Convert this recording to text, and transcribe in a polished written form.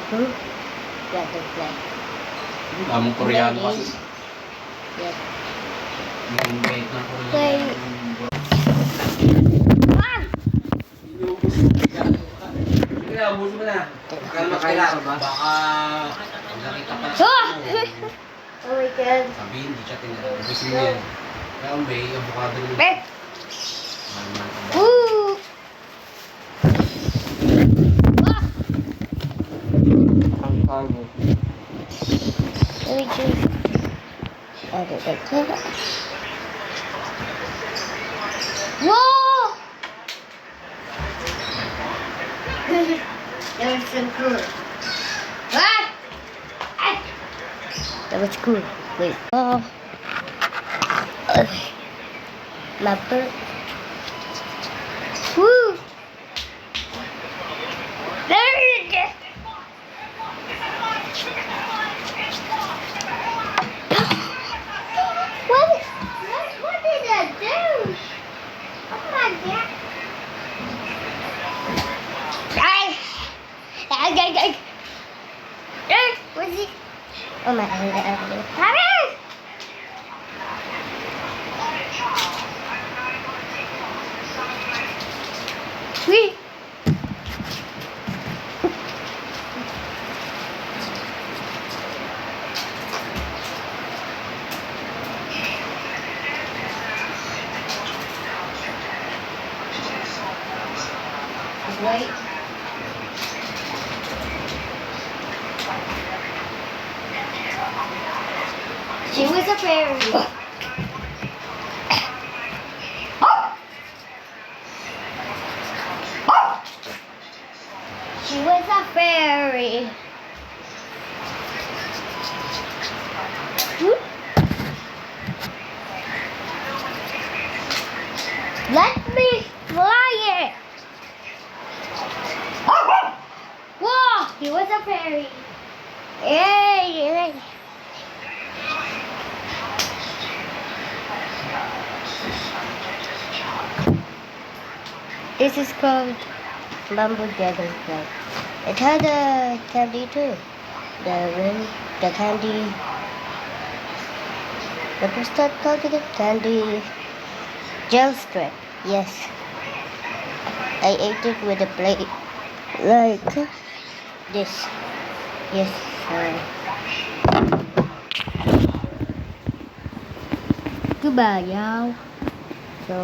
Hmm? Dragonfly. Damong Koreano kasi. Yep. Yung bait ng Play. Koreano. Ah! Sige na, ubusin mo na. Kalma ka lang. Baka pag nakita pa Ah! mo, Oh my God. sabihin, di siya tinatapos. Ubusin mo yan. Kaya ang bay, avocado rin. Eh! Woo! Ah! Ang carbo. Let me just edit it. Whoa! That was so cool. Ah! Ah! That was cool. Wait. My bird. Woo! There it is. What did that do? Oh my God. What's he? Oh my God. Hurry! Wee! Wait. She was a fairy. She was a fairy. Whoop. Let me fly it. Whoa! He was a fairy. Yay! This is called Bamboo Dragonfly. It had a candy too. The candy. What was that called again? Candy gel strip. Yes. I ate it with a plate. Like this. Yes. Goodbye, y'all. So,